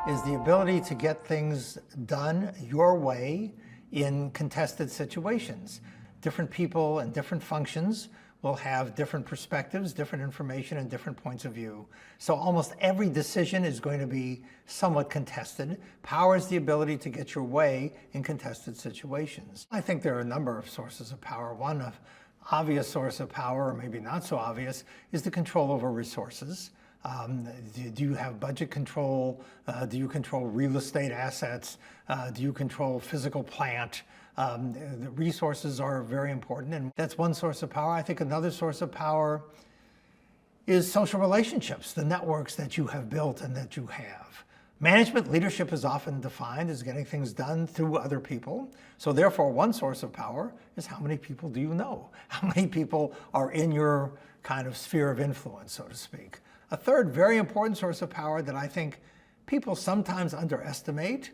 is the ability to get things done your way in contested situations. Different people and different functions will have different perspectives, different information, and different points of view. So almost every decision is going to be somewhat contested. Power is the ability to get your way in contested situations. I think there are a number of sources of power. One obvious source of power, or maybe not so obvious, is the control over resources. Do you have budget control? Do you control real estate assets? Do you control physical plant? The resources are very important, and that's one source of power. I think another source of power is social relationships, the networks that you have built and that you have. Management leadership is often defined as getting things done through other people. So therefore, one source of power is how many people do you know? How many people are in your kind of sphere of influence, so to speak? A third very important source of power that I think people sometimes underestimate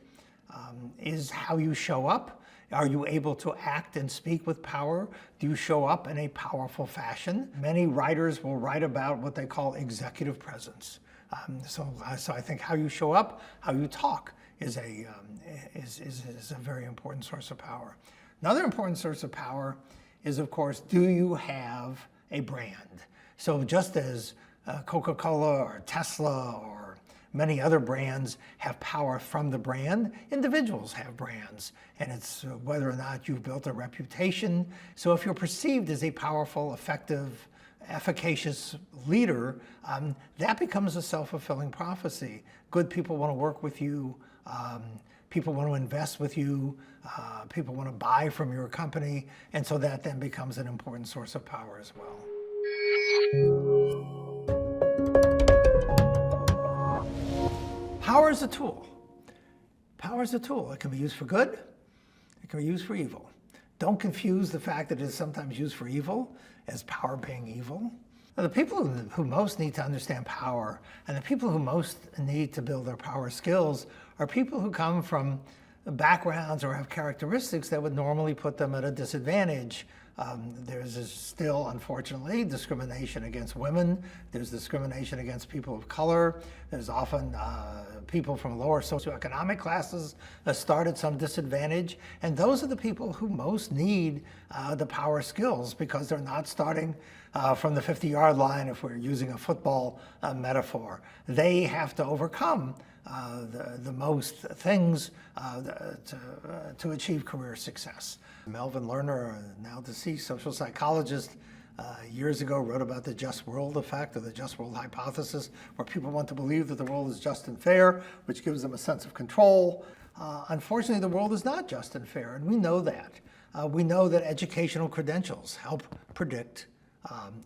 is how you show up. Are you able to act and speak with power? Do you show up in a powerful fashion? Many writers will write about what they call executive presence. So I think how you show up, how you talk is a very important source of power. Another important source of power is, of course, do you have a brand? So just as Coca-Cola or Tesla or many other brands have power from the brand, individuals have brands, and it's whether or not you've built a reputation. So if you're perceived as a powerful, effective, efficacious leader, that becomes a self-fulfilling prophecy. Good people want to work with you, people want to invest with you, people want to buy from your company, and so that then becomes an important source of power as well. Power is a tool. Power is a tool. It can be used for good. It can be used for evil. Don't confuse the fact that it is sometimes used for evil as power being evil. Now, the people who most need to understand power and the people who most need to build their power skills are people who come from backgrounds or have characteristics that would normally put them at a disadvantage. There's still, unfortunately, discrimination against women. There's discrimination against people of color. There's often people from lower socioeconomic classes start at some disadvantage. And those are the people who most need the power skills because they're not starting from the 50-yard line, if we're using a football metaphor. They have to overcome the most things to achieve career success. Melvin Lerner, now deceased social psychologist, years ago wrote about the just world effect, or the just world hypothesis, where people want to believe that the world is just and fair, which gives them a sense of control. Unfortunately, the world is not just and fair, and we know that. We know that educational credentials help predict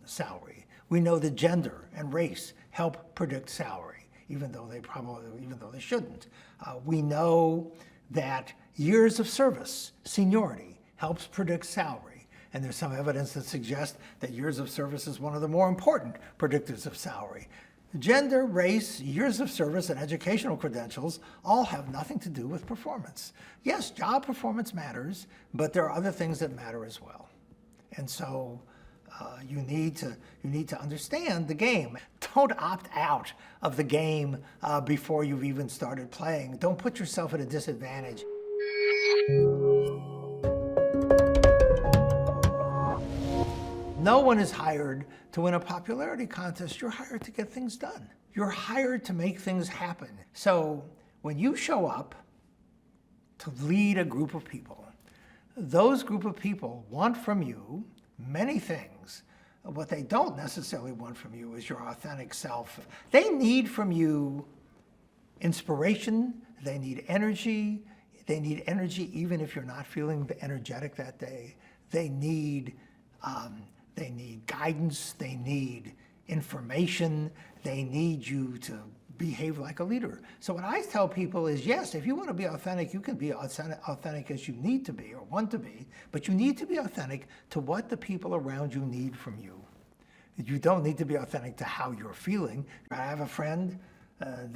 salary. We know that gender and race help predict salary, even though they shouldn't. We know that years of service, seniority, helps predict salary. And there's some evidence that suggests that years of service is one of the more important predictors of salary. Gender, race, years of service, and educational credentials all have nothing to do with performance. Yes, job performance matters, but there are other things that matter as well. And so you need to understand the game. Don't opt out of the game before you've even started playing. Don't put yourself at a disadvantage. No one is hired to win a popularity contest. You're hired to get things done. You're hired to make things happen. So when you show up to lead a group of people, those group of people want from you many things. What they don't necessarily want from you is your authentic self. They need from you inspiration. They need energy. They need energy even if you're not feeling energetic that day. They need guidance. They need information. They need you to behave like a leader. So what I tell people is, yes, if you want to be authentic, you can be authentic as you need to be or want to be, but you need to be authentic to what the people around you need from you. You don't need to be authentic to how you're feeling. I have a friend, a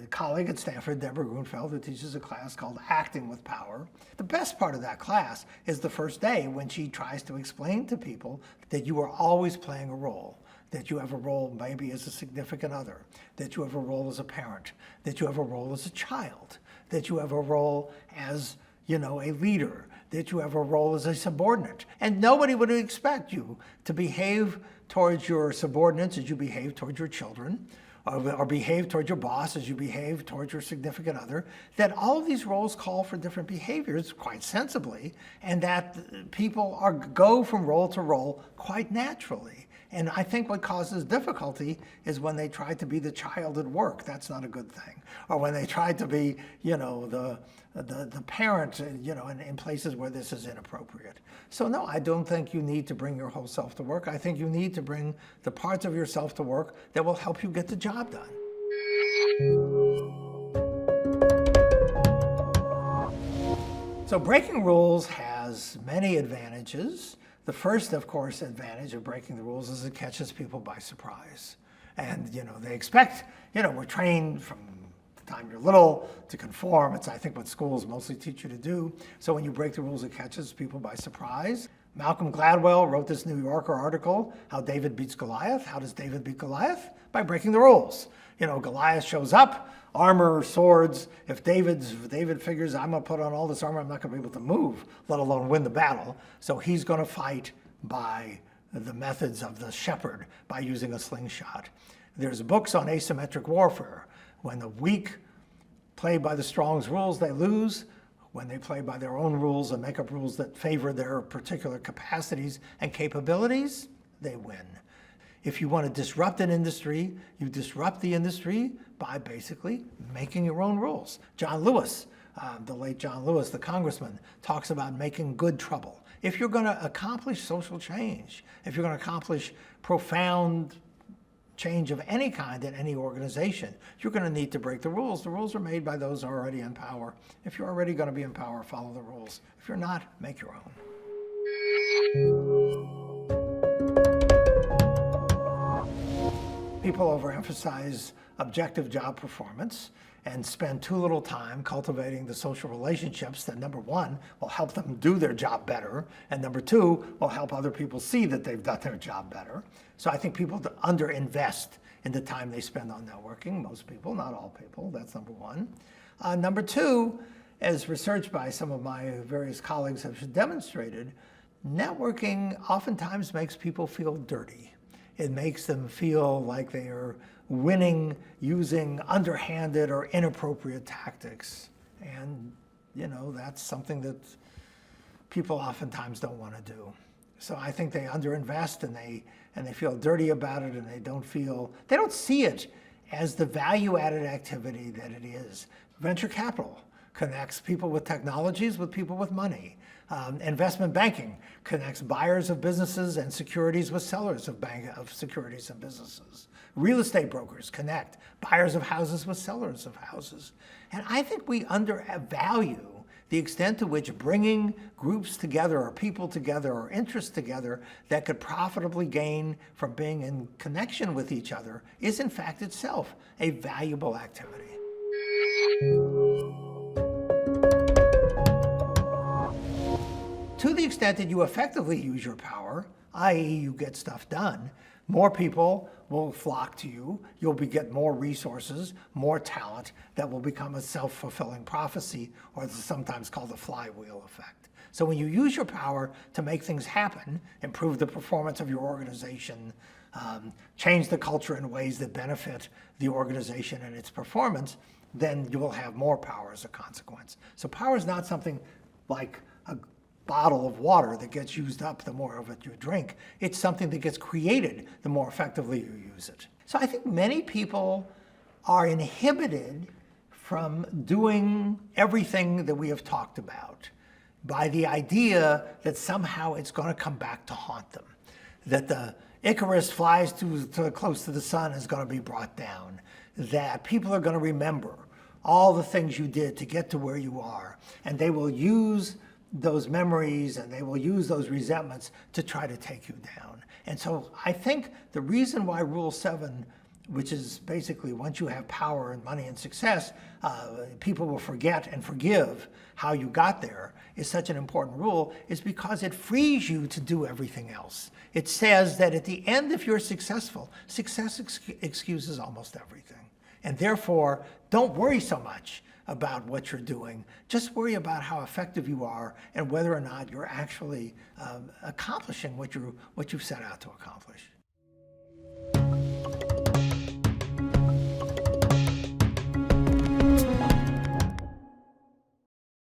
colleague at Stanford, Deborah Grunfeld, who teaches a class called Acting with Power. The best part of that class is the first day when she tries to explain to people that you are always playing a role. that you have a role maybe as a significant other, that you have a role as a parent, that you have a role as a child, that you have a role as, a leader, that you have a role as a subordinate. And nobody would expect you to behave towards your subordinates as you behave towards your children, or behave towards your boss as you behave towards your significant other, that all of these roles call for different behaviors quite sensibly, and that people go from role to role quite naturally. And I think what causes difficulty is when they try to be the child at work. That's not a good thing. Or when they try to be, the parent, in places where this is inappropriate. So no, I don't think you need to bring your whole self to work. I think you need to bring the parts of yourself to work that will help you get the job done. So breaking rules has many advantages. The first, of course, advantage of breaking the rules is it catches people by surprise. And, they expect, we're trained from the time you're little to conform. It's, I think, what schools mostly teach you to do. So when you break the rules, it catches people by surprise. Malcolm Gladwell wrote this New Yorker article, How David Beats Goliath. How does David beat Goliath? By breaking the rules. Goliath shows up, armor, swords. If David figures, I'm going to put on all this armor, I'm not going to be able to move, let alone win the battle. So he's going to fight by the methods of the shepherd, by using a slingshot. There's books on asymmetric warfare. When the weak play by the strong's rules, they lose. When they play by their own rules and make up rules that favor their particular capacities and capabilities, they win. If you want to disrupt an industry, you disrupt the industry by basically making your own rules. John Lewis, the late John Lewis, the congressman, talks about making good trouble. If you're going to accomplish social change, if you're going to accomplish profound change of any kind in any organization, you're going to need to break the rules. The rules are made by those already in power. If you're already going to be in power, follow the rules. If you're not, make your own. People overemphasize objective job performance and spend too little time cultivating the social relationships that, number one, will help them do their job better, and number two, will help other people see that they've done their job better. So I think people underinvest in the time they spend on networking. Most people, not all people, that's number one. Number two, as research by some of my various colleagues have demonstrated, networking oftentimes makes people feel dirty. It makes them feel like they are winning using underhanded or inappropriate tactics. And, that's something that people oftentimes don't want to do. So I think they underinvest and they feel dirty about it, and they don't see it as the value-added activity that it is. Venture capital connects people with technologies with people with money. Investment banking connects buyers of businesses and securities with sellers of securities and businesses. Real estate brokers connect buyers of houses with sellers of houses. And I think we undervalue the extent to which bringing groups together or people together or interests together that could profitably gain from being in connection with each other is in fact itself a valuable activity. To the extent that you effectively use your power, i.e. you get stuff done, more people will flock to you, you'll get more resources, more talent that will become a self-fulfilling prophecy, or it's sometimes called the flywheel effect. So when you use your power to make things happen, improve the performance of your organization, change the culture in ways that benefit the organization and its performance, then you will have more power as a consequence. So power is not something like a bottle of water that gets used up the more of it you drink. It's something that gets created the more effectively you use it. So I think many people are inhibited from doing everything that we have talked about by the idea that somehow it's going to come back to haunt them, that the Icarus flies too close to the sun is going to be brought down, that people are going to remember all the things you did to get to where you are, and they will use those memories and they will use those resentments to try to take you down. And so I think the reason why Rule 7 which is basically once you have power and money and success, people will forget and forgive how you got there, is such an important rule, is because it frees you to do everything else. It says that at the end, if you're successful, success excuses almost everything. And therefore, don't worry so much about what you're doing. Just worry about how effective you are and whether or not you're actually accomplishing what you've set out to accomplish.